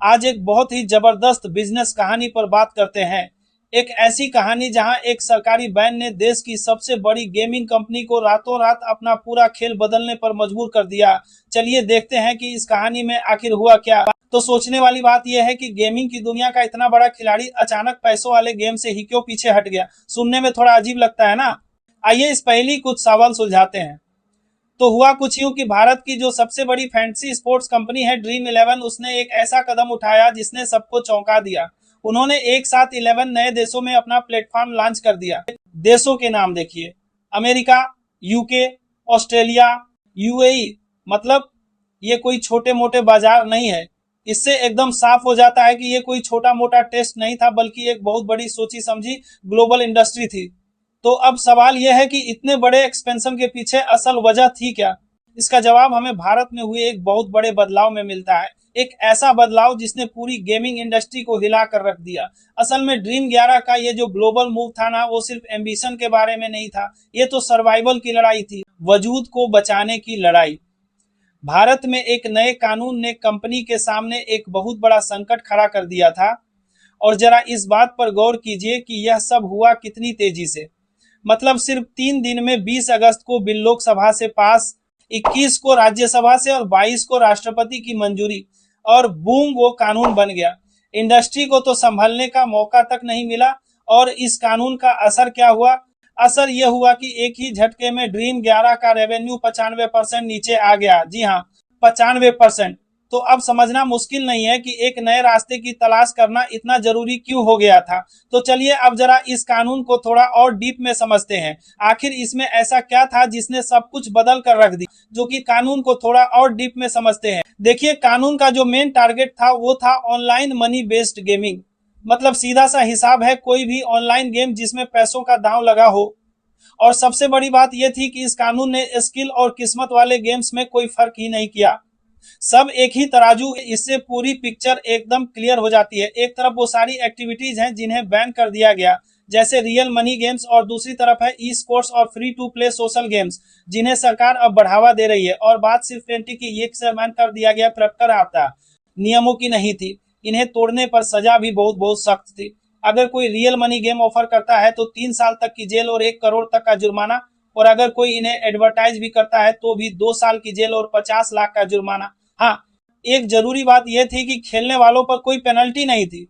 आज एक बहुत ही जबरदस्त बिजनेस कहानी पर बात करते हैं। एक ऐसी कहानी जहां एक सरकारी बैन ने देश की सबसे बड़ी गेमिंग कंपनी को रातों रात अपना पूरा खेल बदलने पर मजबूर कर दिया। चलिए देखते हैं कि इस कहानी में आखिर हुआ क्या। तो सोचने वाली बात यह है कि गेमिंग की दुनिया का इतना बड़ा खिलाड़ी अचानक पैसों वाले गेम से ही क्यों पीछे हट गया। सुनने में थोड़ा अजीब लगता है ना। आइए इस पहली कुछ सवाल सुलझाते हैं। तो हुआ कुछ यूं कि भारत की जो सबसे बड़ी फैंटेसी स्पोर्ट्स कंपनी है ड्रीम इलेवन, उसने एक ऐसा कदम उठाया जिसने सबको चौंका दिया। उन्होंने एक साथ 11 नए देशों में अपना प्लेटफॉर्म लॉन्च कर दिया। देशों के नाम देखिए, अमेरिका, यूके, ऑस्ट्रेलिया, यूएई। मतलब ये कोई छोटे मोटे बाजार नहीं है। इससे एकदम साफ हो जाता है कि ये कोई छोटा मोटा टेस्ट नहीं था, बल्कि एक बहुत बड़ी सोची समझी ग्लोबल इंडस्ट्री थी। तो अब सवाल यह है कि इतने बड़े एक्सपेंशन के पीछे असल वजह थी क्या। इसका जवाब हमें भारत में हुए एक बहुत बड़े बदलाव में मिलता है। एक ऐसा बदलाव जिसने पूरी गेमिंग इंडस्ट्री को हिला कर रख दिया। असल में ड्रीम 11 का ये जो ग्लोबल मूव था ना, वो सिर्फ एम्बिशन के बारे में नहीं था। ये तो सर्वाइवल की लड़ाई थी, वजूद को बचाने की लड़ाई। भारत में एक नए कानून ने कंपनी के सामने एक बहुत बड़ा संकट खड़ा कर दिया था। और जरा इस बात पर गौर कीजिए कि यह सब हुआ कितनी तेजी से। मतलब सिर्फ 3 दिन में 20 अगस्त को बिल लोकसभा से पास, 21 को राज्यसभा से और 22 को राष्ट्रपति की मंजूरी, और बूम, वो कानून बन गया। इंडस्ट्री को तो संभलने का मौका तक नहीं मिला। और इस कानून का असर क्या हुआ? असर यह हुआ कि एक ही झटके में ड्रीम 11 का रेवेन्यू 95% नीचे आ गया। जी हाँ, 95%। तो अब समझना मुश्किल नहीं है कि एक नए रास्ते की तलाश करना इतना जरूरी क्यों हो गया था। तो चलिए अब जरा इस कानून को थोड़ा और डीप में समझते हैं। आखिर इसमें ऐसा क्या था जिसने सब कुछ बदल कर रख दी। जो कि कानून को थोड़ा और डीप में समझते हैं। देखिए, कानून का जो मेन टारगेट था वो था ऑनलाइन मनी बेस्ड गेमिंग। मतलब सीधा सा हिसाब है, कोई भी ऑनलाइन गेम जिसमें पैसों का दांव लगा हो। और सबसे बड़ी बात यह थी कि इस कानून ने स्किल और किस्मत वाले गेम्स में कोई फर्क ही नहीं किया। सब एक ही तराजू। इससे पूरी पिक्चर एकदम क्लियर हो जाती है। एक तरफ वो सारी एक्टिविटीज हैं जिन्हें बैन कर दिया गया, जैसे रियल मनी गेम्स, और दूसरी तरफ है ई स्पोर्ट्स और free to play social games, जिन्हें सरकार अब बढ़ावा दे रही है। और बात सिर्फ एंटी की एक से बैन कर दिया गया प्रकार आता नियमों की नहीं थी। इन्हें तोड़ने पर सजा भी बहुत बहुत सख्त थी। अगर कोई रियल मनी गेम ऑफर करता है तो 3 साल तक की जेल और 1 करोड़ तक का जुर्माना। और अगर कोई इन्हें एडवर्टाइज भी करता है तो भी 2 साल की जेल और 50 लाख का जुर्माना। हाँ, एक जरूरी बात यह थी कि खेलने वालों पर कोई पेनल्टी नहीं थी।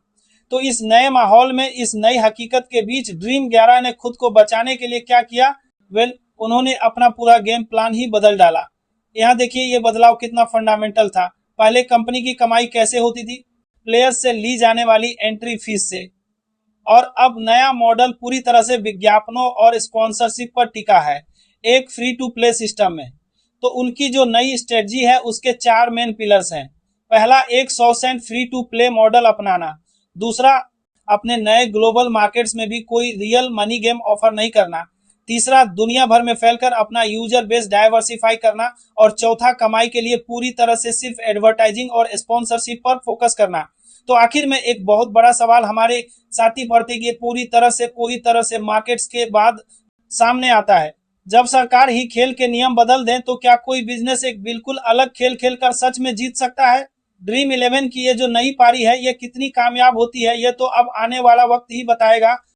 तो इस नए माहौल में, इस नई हकीकत के बीच ड्रीम 11 ने खुद को बचाने के लिए क्या किया? उन्होंने अपना पूरा गेम प्लान ही बदल डाला। यहाँ देखिए ये बदलाव कितना फंडामेंटल था। पहले कंपनी की कमाई कैसे होती थी? प्लेयर्स से ली जाने वाली एंट्री फीस से। और अब नया मॉडल पूरी तरह से विज्ञापनों और स्पॉन्सरशिप पर टिका है, एक फ्री टू प्ले सिस्टम में। तो उनकी जो नई स्ट्रेटजी है उसके 4 मेन पिलर्स हैं। पहला, एक 100 cent free to play model अपनाना। दूसरा, अपने नए ग्लोबल मार्केट्स में भी कोई रियल मनी गेम ऑफर नहीं करना। तीसरा, दुनिया भर में फैलकर अपना यूजर बेस डाइवर्सिफाई करना। और चौथा, कमाई के लिए पूरी तरह से सिर्फ एडवर्टाइजिंग और स्पॉन्सरशिप पर फोकस करना। तो आखिर में एक बहुत बड़ा सवाल हमारे साथी पढ़ते कि पूरी तरह से मार्केट्स के बाद सामने आता है। जब सरकार ही खेल के नियम बदल दें तो क्या कोई बिजनेस एक बिल्कुल अलग खेल खेलकर सच में जीत सकता है? ड्रीम 11 की ये जो नई पारी है ये कितनी कामयाब होती है, ये तो अब आने वाला वक्त ही बताएगा।